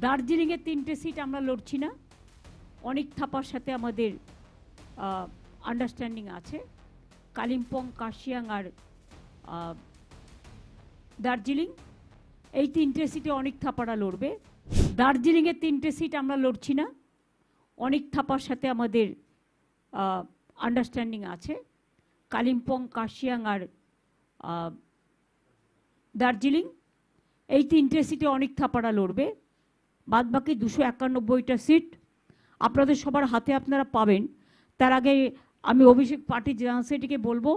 দার্জিলিংয়ে 3টে সিট আমরা লড়ছি না, অনেক থাপার সাথে আমাদের আন্ডারস্ট্যান্ডিং আছে। কালিম্পং, কার্শিয়াং আর দার্জিলিং, এই 3টে সিটে অনেক থাপারা লড়বে। দার্জিলিংয়ে 3টে সিট আমরা লড়ছি না, অনেক থাপার সাথে আমাদের আন্ডারস্ট্যান্ডিং আছে। কালিম্পং, কার্শিয়াং আর দার্জিলিং, এই 3টে সিটে অনেক থাপারা লড়বে। বাদবাকি 291টা সিট আপনাদের সবার হাতে আপনারা পাবেন। তার আগে আমি অভিষেক পার্টি জেনারেল সেক্রেটারিকে বলবো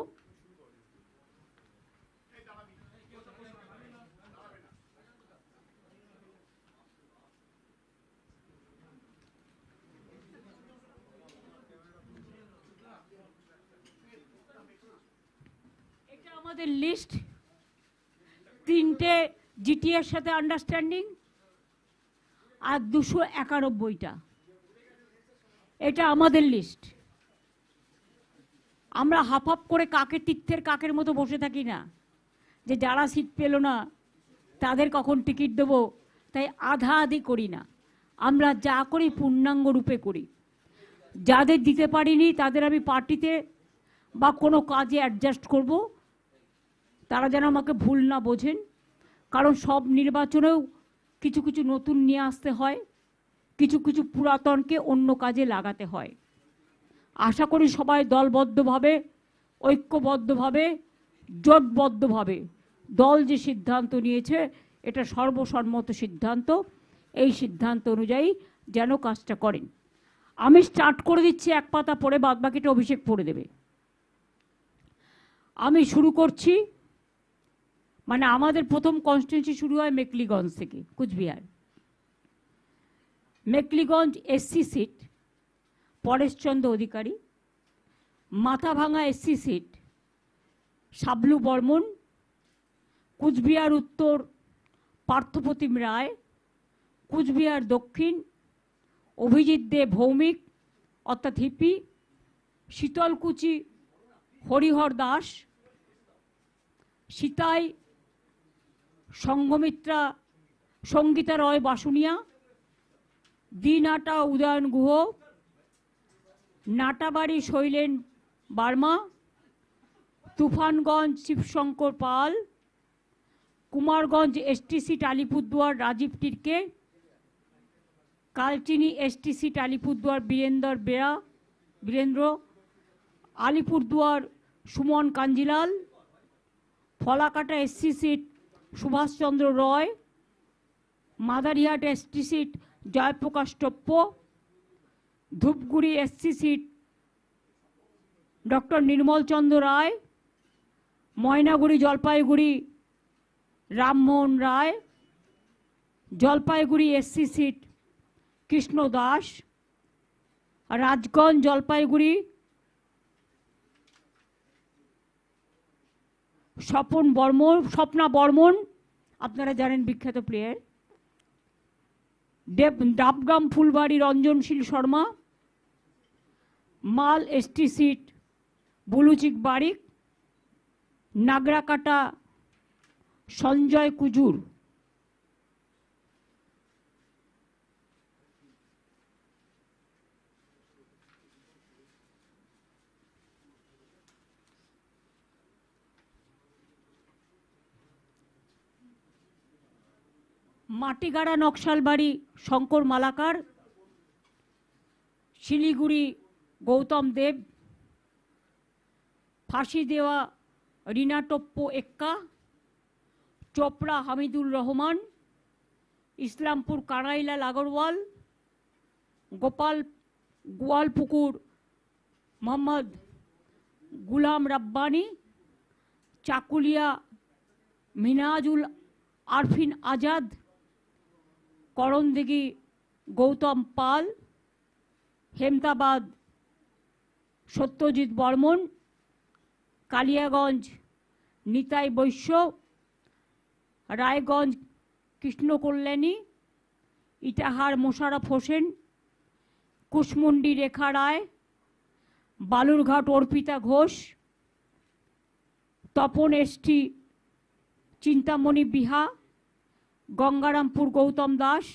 এটা আমাদের লিস্ট, 3টে জিটিএর সাথে আন্ডারস্ট্যান্ডিং আর 291টা, এটা আমাদের লিস্ট। আমরা হাফ করে কাকের তীর্থের কাকের মতো বসে থাকি না যে যারা সিট পেল না তাদের কখন টিকিট দেবো, তাই আধা আধি করি না। আমরা যা করি পূর্ণাঙ্গ রূপে করি। যাদের দিতে পারিনি তাদের আমি পার্টিতে বা কোনো কাজে অ্যাডজাস্ট করব, তারা যেন আমাকে ভুল না বোঝেন। কারণ সব নির্বাচনেও কিছু কিছু নতুন নিয়ে আসতে হয়, কিছু কিছু পুরাতনকে অন্য কাজে লাগাতে হয়। আশা করি সবাই দলবদ্ধভাবে, ঐক্যবদ্ধভাবে, জোটবদ্ধভাবে দল যে সিদ্ধান্ত নিয়েছে এটা সর্বসম্মত সিদ্ধান্ত, এই সিদ্ধান্ত অনুযায়ী যেন কাজটা করেন। আমি স্টার্ট করে দিচ্ছি, এক পাতা পড়ে বাদবাকিটা অভিষেক পড়ে দেবে। আমি শুরু করছি, মানে আমাদের প্রথম কনস্টিটিউয়েন্সি শুরু হয় মেকলিগঞ্জ থেকে, Cooch Behar. Mekliganj SC seat Paresh Chandra Adhikari, Mathabhanga SC seat Sablu Barman, Cooch Behar উত্তর পার্থপ্রতিম রায়, কুচবিহার দক্ষিণ অভিজিৎ দে ভৌমিক অর্থাৎ Hipi, Sitalkuchi Harihar Das, Sitai Sanghamitra Sangita Roy Basunia, Dinhata Udayan Guha, Natabari Sailen Barma, Tufanganj Shib Shankar Pal, Kumarganj ST seat Alipurduar Rajib Tirkey, Kalchini ST seat Alipurduar Birendra, Alipurduar Suman Kanjilal, Falakata SC seat Subhash Chandra Roy, Madarihat ST seat Jay Prakash Toppo, Dhupguri SC seat doctor নির্মল চন্দ্র রায়, ময়নাগুড়ি জলপাইগুড়ি রামমোহন রায়, জলপাইগুড়ি এসসি সিট কৃষ্ণ দাস, রাজগঞ্জ জলপাইগুড়ি স্বপ্না বর্মন, আপনারা জানেন বিখ্যাত প্লেয়ার, ডাবগ্রাম ফুলবাড়ি রঞ্জনশীল শর্মা, মাল এসটি সিট বুলুচিক বারিক, নাগরাকাটা সঞ্জয় কুজুর। মাটিগাড়া নকশালবাড়ি শঙ্কর মালাকার, শিলিগুড়ি গৌতম দেব, ফাঁসি দেওয়া রিনা টপ্পো এক্কা, চোপড়া হামিদুর রহমান, ইসলামপুর কানাইলাল আগরওয়াল, গোয়ালপুকুর মোহাম্মদ গুলাম রাব্বানি, চাকুলিয়া মিনাজুল আরফিন আজাদ, করণদিঘি গৌতম পাল, হেমতাবাদ সত্যজিৎ বর্মন, কালিয়াগঞ্জ নিতাই বৈশ্য, রায়গঞ্জ কৃষ্ণ কল্যাণী, ইটাহার মোশাররফ হোসেন, কুশমুন্ডি রেখা রায়, বালুরঘাট অর্পিতা ঘোষ, তপন এসটি চিন্তামণি বিহা, গঙ্গারামপুর গৌতম দাস,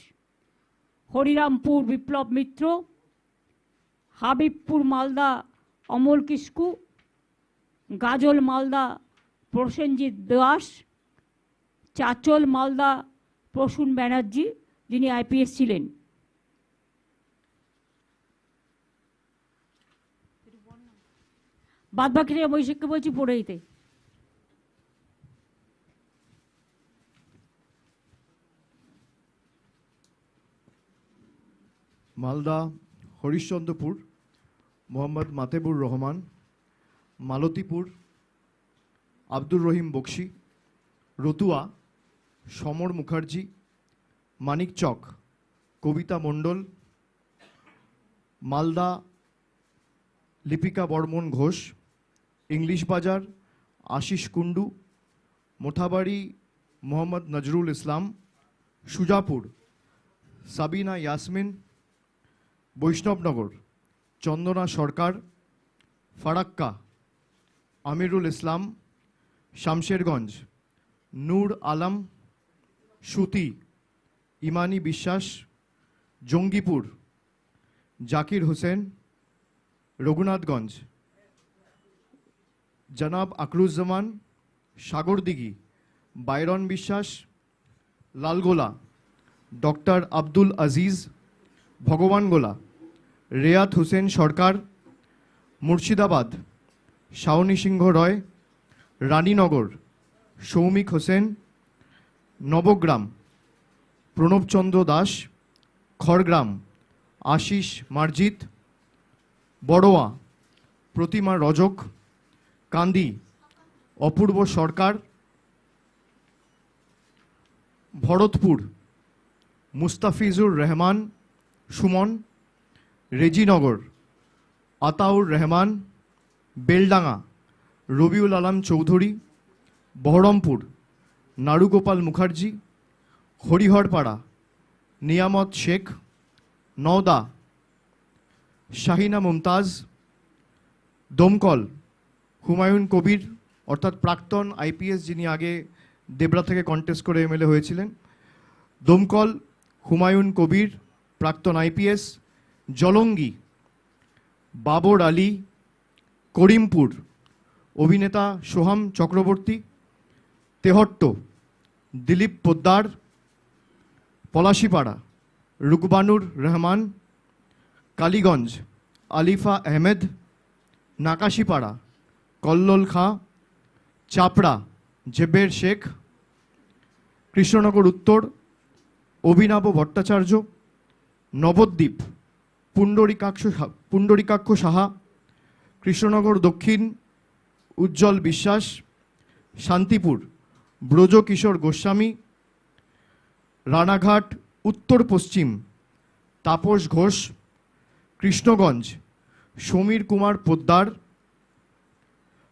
হরিরামপুর বিপ্লব মিত্র, হাবিবপুর মালদা অমল কিস্কু, গাজল মালদা প্রসেনজিৎ দাস, চাচল মালদা প্রসূন ব্যানার্জি, যিনি আইপিএস ছিলেন। বাদ বাকি অভিষেককে বলছি পড়ে দিতে। মালদা হরিশ্চন্দ্রপুর মোহাম্মদ মাতেবুর রহমান, মালতীপুর আব্দুর রহিম বক্সি, রতুয়া সমর মুখার্জি, মানিকচক কবিতা মণ্ডল, মালদা লিপিকা বর্মন ঘোষ, ইংলিশ বাজার আশিস কুন্ডু, মোথাবাড়ি মোহাম্মদ নজরুল ইসলাম, সুজাপুর সাবিনা ইয়াসমিন, বৈষ্ণবনগর চন্দনা সরকার, ফারাক্কা আমিরুল ইসলাম, শামশেরগঞ্জ নূর আলম, সুতি ইমানি বিশ্বাস, জঙ্গিপুর জাকির হোসেন, রঘুনাথগঞ্জ জনাব আকরুজ্জামান, সাগরদিঘি বাইরন বিশ্বাস, লালগোলা ডক্টর আব্দুল আজিজ, ভগবানগোলা রেয়াত হোসেন সরকার, মুর্শিদাবাদ শাওনি সিংহ রয়, রানীনগর সৌমিক হোসেন, নবগ্রাম প্রণবচন্দ্র দাস, খড়গ্রাম আশিস মার্জিত, বড়োয়া প্রতিমা রজক, কান্দি অপূর্ব সরকার, ভরতপুর মুস্তাফিজুর রহমান সুমন, রেজিনগর আতাউর রহমান, বেলডাঙ্গা রবিউল আলম চৌধুরী, বহরমপুর নারুগোপাল মুখার্জি, হরিহরপাড়া নিয়ামত শেখ, নওদা শাহিনা মুমতাজ, দমকল হুমায়ুন কবির অর্থাৎ প্রাক্তন আইপিএস, যিনি আগে দেবরা থেকে কন্টেস্ট করে এমএলএ হয়েছিলেন, দমকল হুমায়ুন কবির প্রাক্তন আইপিএস, জলঙ্গি বাবর আলী, করিমপুর অভিনেতা সোহাম চক্রবর্তী, তেহট্ট দিলীপ পোদ্দার, পলাশিপাড়া রুকবানুর রহমান, কালীগঞ্জ আলিফা আহমেদ, নাকাশিপাড়া কল্লোল খাঁ, চাপড়া জেবের শেখ, কৃষ্ণনগর উত্তর অভিনব ভট্টাচার্য, নবদ্বীপ পুণ্ডরিকাক্ষ সাহা, কৃষ্ণনগর দক্ষিণ উজ্জ্বল বিশ্বাস, শান্তিপুর ব্রজকিশোর গোস্বামী, রানাঘাট উত্তর পশ্চিম তাপস ঘোষ, কৃষ্ণগঞ্জ সমীর কুমার পোদ্দার,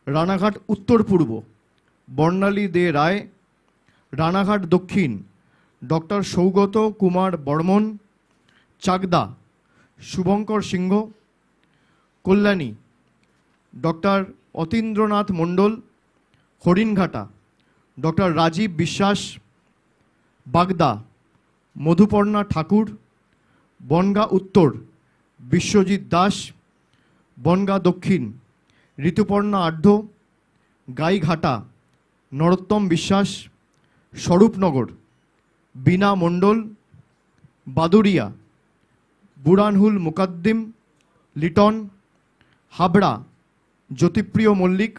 রানাঘাট উত্তর পূর্ব বর্ণালী দে রায়, রানাঘাট দক্ষিণ ডক্টর সৌগত কুমার বর্মন, চাকদা শুভঙ্কর সিংহ, কল্যাণী ডক্টর অতীন্দ্রনাথ মণ্ডল, হরিণঘাটা ডক্টর রাজীব বিশ্বাস, বাগদা মধুপর্ণা ঠাকুর, বনগাঁ উত্তর বিশ্বজিৎ দাস, বনগাঁ দক্ষিণ ঋতুপর্ণা আঢ্য, গাইঘাটা নরোত্তম বিশ্বাস, স্বরূপনগর বীণা মণ্ডল, বাদুরিয়া বুরানহুল মুকাদ্দিম লিটন, হাবড়া জ্যোতিপ্রিয় মল্লিক,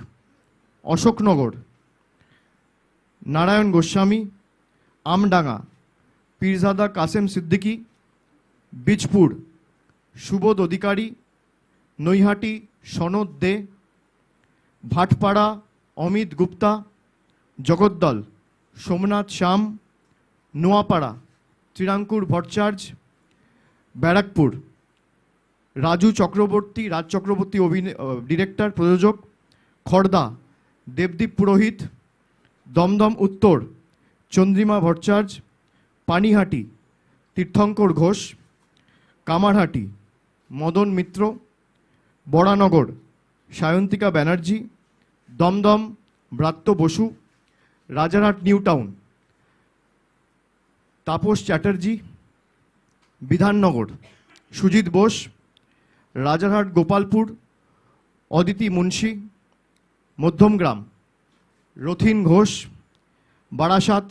অশোকনগর নারায়ণ গোস্বামী, আমডাঙ্গা পীরজাদা কাসেম সিদ্দিকী, বীজপুর সুবোধ অধিকারী, নৈহাটি সনদ দে, ভাটপাড়া অমিত গুপ্তা, জগদ্দল সোমনাথ শ্যাম, নোয়াপাড়া ত্রিরাঙ্কুর ভট্টাচার্য, ব্যারাকপুর রাজ চক্রবর্তী ডিরেক্টর প্রযোজক, খড়দা দেবদীপ পুরোহিত, দমদম উত্তর চন্দ্রিমা ভট্টাচার্য, পানিহাটি তীর্থঙ্কর ঘোষ, কামারহাটি মদন মিত্র, বরানগর সায়ন্তিকা ব্যানার্জি, দমদম ব্রাত্য বসু, রাজারহাট নিউ টাউন তাপস চ্যাটার্জি, বিধাননগর সুজিত বোস, রাজারহাট গোপালপুর অদিতি মুন্সি, মধ্যমগ্রাম রথিন ঘোষ, বারাসাত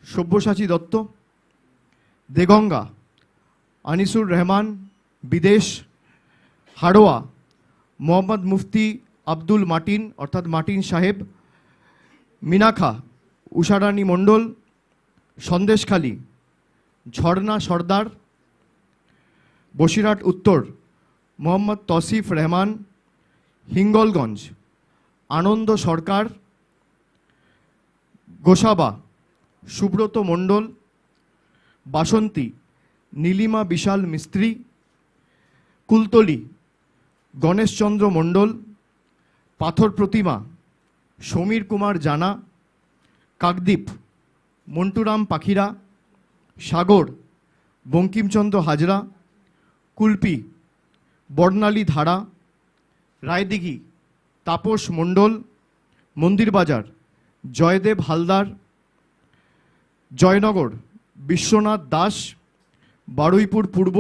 সব্যসাচী দত্ত, দেগঙ্গা আনিসুর রহমান, বিদেশ হাড়োয়া মোহাম্মদ মুফতি আব্দুল মাটিন অর্থাৎ মাটিন সাহেব, মিনাখা উষারানী মণ্ডল, সন্দেশখালী ঝর্ণা সর্দার, বসিরহাট উত্তর মোহাম্মদ তসিফ রহমান, হিঙ্গলগঞ্জ আনন্দ সরকার, গোসাবা সুব্রত মণ্ডল, বাসন্তী নীলিমা বিশাল মিস্ত্রি, কুলতলি গণেশচন্দ্র মণ্ডল, পাথর প্রতিমা সমীর কুমার জানা, কাকদ্বীপ মন্টুরাম পাখিরা, সাগর বঙ্কিমচন্দ্র হাজরা, কুলপি বর্ণালী ধারা, রায়দিঘি তাপস মণ্ডল, মন্দিরবাজার জয়দেব হালদার, জয়নগর বিশ্বনাথ দাস, বারুইপুর পূর্ব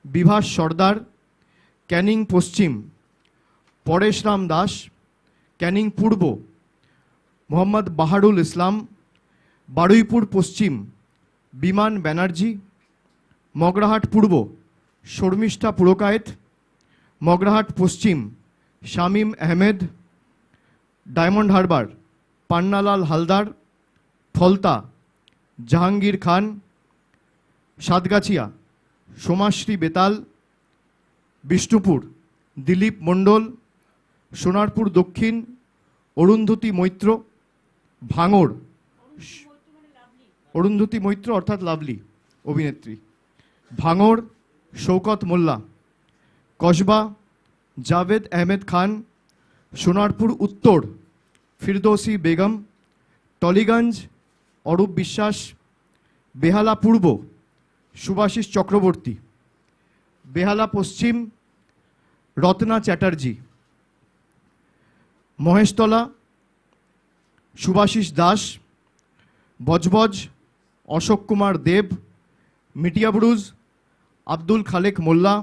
বিভাস সর্দার, ক্যানিং পশ্চিম পরেশরাম দাস, ক্যানিং পূর্ব মোহাম্মদ বাহারুল ইসলাম, বারুইপুর পশ্চিম বিমান ব্যানার্জি, মগরাহাট পূর্ব শর্মিষ্ঠা পুরকায়েত, মগরাহাট পশ্চিম শামীম আহমেদ, ডায়মন্ড হারবার পান্নালাল হালদার, ফলতা জাহাঙ্গীর খান, সাতগাছিয়া সোমাশ্রী বেতাল, বিষ্ণুপুর দিলীপ মণ্ডল, সোনারপুর দক্ষিণ অরুন্ধতী মৈত্র, ভাঙড় অরুন্ধতী মৈত্র অর্থাৎ লাভলি অভিনেত্রী, ভাঙড় শৌকত মোল্লা, কসবা জাভেদ আহমেদ খান, সোনারপুর উত্তর ফিরদৌসি বেগম, টলিগঞ্জ অরূপ বিশ্বাস, বেহালা পূর্ব সুভাষিস চক্রবর্তী, বেহালা পশ্চিম রত্না চ্যাটার্জি, মহেশতলা সুভাষিস দাস, বজবজ অশোক কুমার দেব, মিটিয়াবুরুজ আব্দুল খালেক মোল্লা,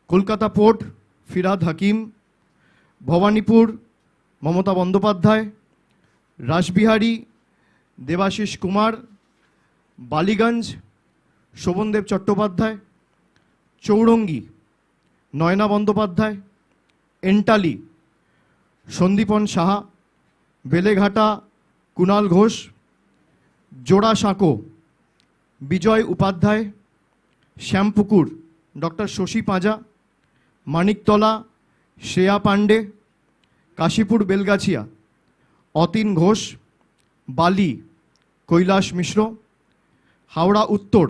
কলকাতা পোর্ট ফিরাদ হাকিম, ভবানীপুর মমতা বন্দ্যোপাধ্যায়, রাসবিহারী দেবাশিস কুমার, বালিগঞ্জ শোভনদেব চট্টোপাধ্যায়, চৌরঙ্গি নয়না বন্দ্যোপাধ্যায়, এন্টালি সন্দীপন সাহা, বেলেঘাটা কুণাল ঘোষ, জোড়াসাঁকো বিজয় উপাধ্যায়, শ্যামপুকুর ডক্টর শশী পাঁজা, মানিকতলা শ্রেয়া পাণ্ডে, কাশীপুর বেলগাছিয়া অতীন ঘোষ, বালি কৈলাস মিশ্র, হাওড়া উত্তর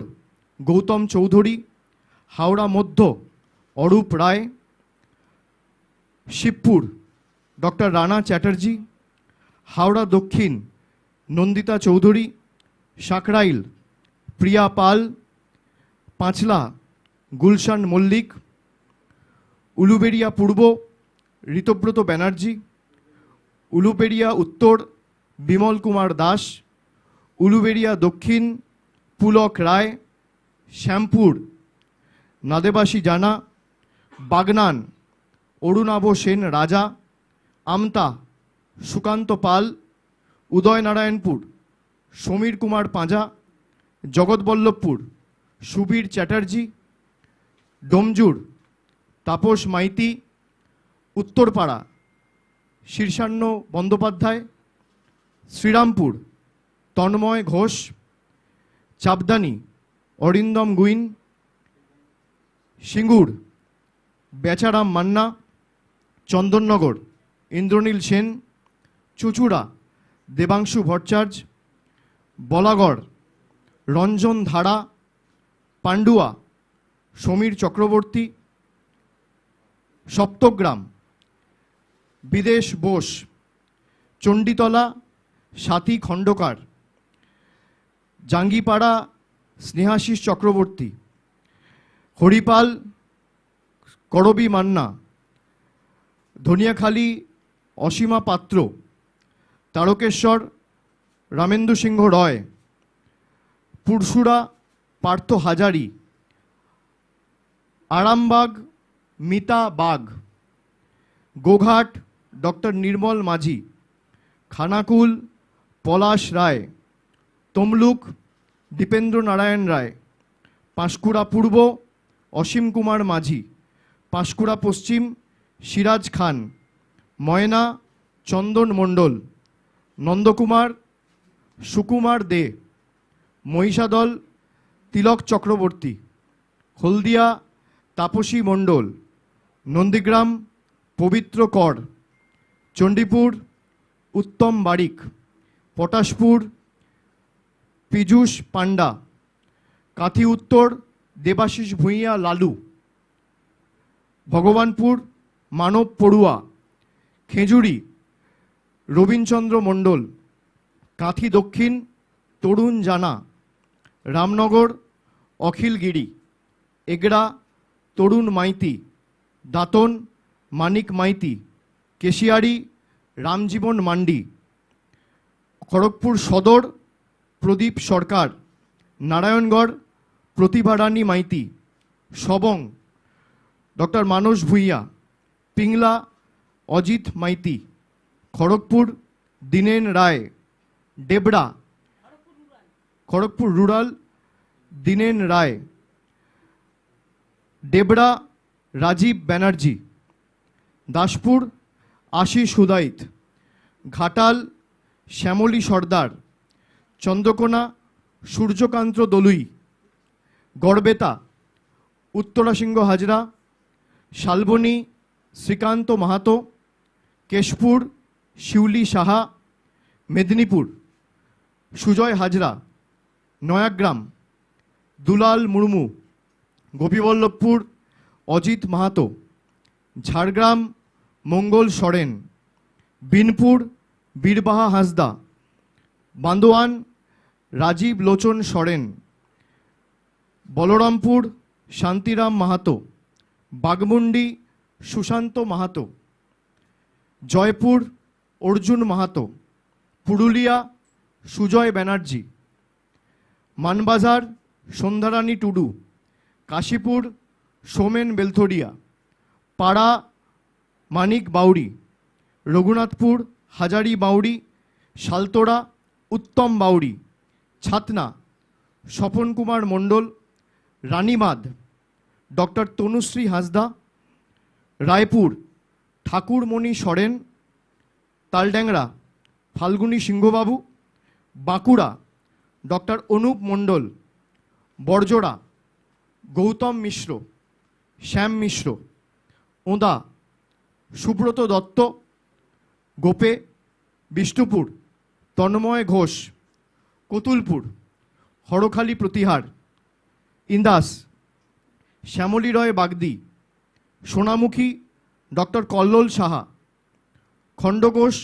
গৌতম চৌধুরী, হাওড়া মধ্য অরূপ রায়, শিবপুর ডক্টর রানা চ্যাটার্জি, হাওড়া দক্ষিণ নন্দিতা চৌধুরী, সাকরাইল প্রিয়া পাল, পাঁচলা গুলশান মল্লিক, উলুবেড়িয়া পূর্ব ঋতব্রত ব্যানার্জি, উলুবেড়িয়া উত্তর বিমল কুমার দাস, উলুবেড়িয়া দক্ষিণ পুলক রায়, শ্যামপুর নাদেবাসী জানা, বাগনান অরুণাভ সেন রাজা, আমতা সুকান্ত পাল, উদয়নারায়ণপুর সমীর কুমার পাঁজা, জগৎবল্লভপুর সুবীর চ্যাটার্জি, ডোমজুর তাপস মাইতি, উত্তরপাড়া শীর্ষান্ন বন্দ্যোপাধ্যায়, শ্রীরামপুর তন্ময় ঘোষ, চাপদানি অরিন্দম গুইন, সিঙ্গুর বেচারাম মান্না, চন্দননগর ইন্দ্রনীল সেন, চুচুড়া দেবাংশু ভট্টাচার্য, বলাগড় রঞ্জন ধারা, পান্ডুয়া সমীর চক্রবর্তী, সপ্তগ্রাম বিদেশ বোস, চণ্ডীতলা সাথী খণ্ডকার, জাঙ্গিপাড়া স্নেহাশিস চক্রবর্তী, হরিপাল করবী মান্না, ধনিয়াখালী অসীমা পাত্র, তারকেশ্বর রামেন্দু সিংহ রয়, পুরসুরা পার্থ হাজারি, আরামবাগ মিতা বাগ, গোঘাট ডক্টর নির্মল মাঝি, খানাকুল পলাশ রায়, তমলুক দীপেন্দ্র নারায়ণ রায়, পাঁশকুড়া পূর্ব অসীম কুমার মাঝি, পাঁশকুড়া পশ্চিম সিরাজ খান, ময়না চন্দন মণ্ডল, নন্দকুমার সুকুমার দে, মহিষাদল তিলক চক্রবর্তী, হলদিয়া তাপসী মণ্ডল, নন্দীগ্রাম পবিত্র কর, চণ্ডীপুর উত্তম বারিক, পটাশপুর পীযূষ পান্ডা, কাথি উত্তর দেবাশিস ভূঁইয়া লালু, ভগবানপুর মানব পড়ুয়া, খেজুরি রবীনচন্দ্র মণ্ডল, কাঁথি দক্ষিণ তরুণ জানা, রামনগর অখিল গিরি, এগড়া তরুণ মাইতি, দাঁতন মানিক মাইতি, কেশিয়ারি রামজীবন মান্ডি, খড়গপুর সদর প্রদীপ সরকার, নারায়ণগড় প্রতিভা রানী মাইতি, সবং ডক্টর মানস ভূঁইয়া, পিংলা অজিত মাইতি, খড়গপুর দীনেন রায়, ডেবড়া খড়গপুর রুরাল দীনেন রায়, ডেবড়া রাজীব ব্যানার্জি, দাসপুর আশিস হুদাইত, ঘাটাল শ্যামলী সর্দার, চন্দ্রকোনা সূর্যকান্ত দলুই, গড়বেতা উত্তরাসিংহ হাজরা, শালবনী শ্রীকান্ত মাহাতো, কেশপুর শিউলি সাহা, মেদিনীপুর সুজয় হাজরা, নয়াগ্রাম দুলাল মুর্মু, গোপীবল্লভপুর অজিত মাহাতো, ঝাড়গ্রাম মঙ্গল সরেন, বিনপুর বীরবাহা হাঁসদা, বান্দোয়ান রাজীব লোচন সরেন, বলরামপুর শান্তিরাম মাহাতো, বাগমুন্ডি সুশান্ত মাহাতো, জয়পুর অর্জুন মাহাতো, পুরুলিয়া সুজয় ব্যানার্জি, মানবাজার সন্ধ্যারানী টুডু, কাশীপুর সোমেন বেলথরিয়া, পাড়া মানিক বাউরি, রঘুনাথপুর হাজারি বাউরি, শালতোড়া উত্তম বাউরি, ছাতনা স্বপন কুমার মণ্ডল, রানীমাদ ডক্টর তনুশ্রী হাঁসদা, রায়পুর ঠাকুরমণি সরেন, তালড্যাংরা ফাল্গুনী সিংহবাবু, বাঁকুড়া ডক্টর অনুপ মণ্ডল, বড়জোড়া গৌতম মিশ্র, শ্যাম মিশ্র, ওঁদা সুব্রত দত্ত, গোপে বিষ্ণুপুর তন্ময় ঘোষ, কতুলপুর হরখালি প্রতিহার, ইন্দাস শ্যামলী রয় বাগদি, সোনামুখী ডক্টর কল্লোল সাহা, খণ্ডঘোষ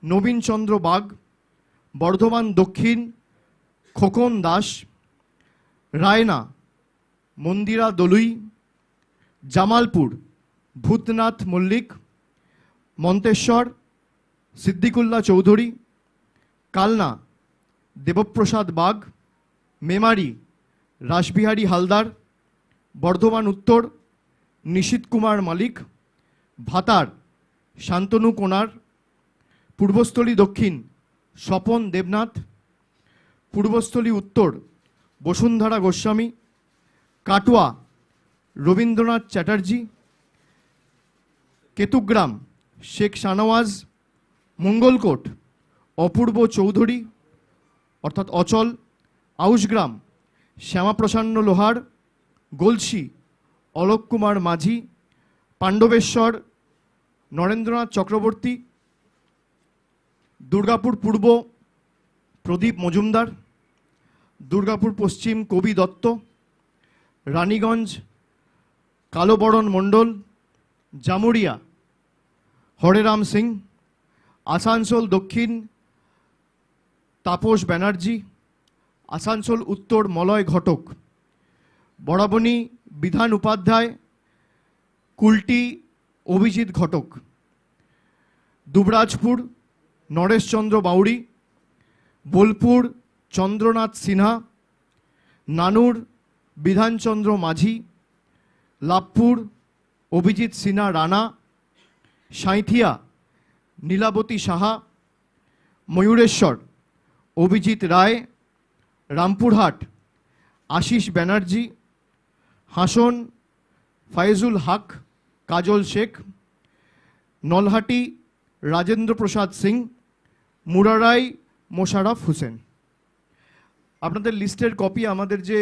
নবীনচন্দ্র বাগ, বর্ধমান দক্ষিণ খোকন দাস, রায়না মন্দিরা দলুই, জামালপুর ভূতনাথ মল্লিক, মন্তেশ্বর সিদ্দিকুল্লাহ চৌধুরী, কালনা দেবপ্রসাদ বাগ, মেমারি রাসবিহারী হালদার, বর্ধমান উত্তর নিশীত কুমার মালিক, ভাতার শান্তনু কোনার, পূর্বস্থলী দক্ষিণ স্বপন দেবনাথ, পূর্বস্থলী উত্তর বসুন্ধরা গোস্বামী, কাটোয়া রবীন্দ্রনাথ চ্যাটার্জি, কেতুগ্রাম শেখ শানওয়াজ, মঙ্গলকোট অপূর্ব চৌধুরী অর্থাৎ অচল, আউশগ্রাম শ্যামাপ্রসন্ন লোহার, গলসি অলোক কুমার মাঝি, পাণ্ডবেশ্বর নরেন্দ্রনাথ চক্রবর্তী, দুর্গাপুর পূর্ব প্রদীপ মজুমদার, দুর্গাপুর পশ্চিম কবি দত্ত, রানীগঞ্জ কালোবরণ মণ্ডল, জামুরিয়া হরেরাম সিং, আসানসোল দক্ষিণ তাপস ব্যানার্জি, আসানসোল উত্তর মলয় ঘটক, বরাবনী বিধান উপাধ্যায়, কুলটি অভিজিৎ ঘটক, দুবরাজপুর নরেশচন্দ্র বাউরি, বোলপুর চন্দ্রনাথ সিনহা, নানুর বিধানচন্দ্র মাঝি, লাভপুর অভিজিৎ সিনহা রানা, সাঁইথিয়া নীলাবতী সাহা, ময়ূরেশ্বর অভিজিৎ রায়, রামপুরহাট আশিস ব্যানার্জি, হাসন ফায়েজুল হক, কাজল শেখ, নলহাটি রাজেন্দ্র প্রসাদ সিং, মুরারাই মোশাররফ হোসেন। আপনাদের লিস্টের কপি আমাদের যে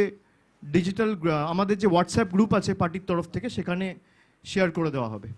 ডিজিটাল আমাদের যে হোয়াটসঅ্যাপ গ্রুপ আছে পার্টির তরফ থেকে সেখানে শেয়ার করে দেওয়া হবে।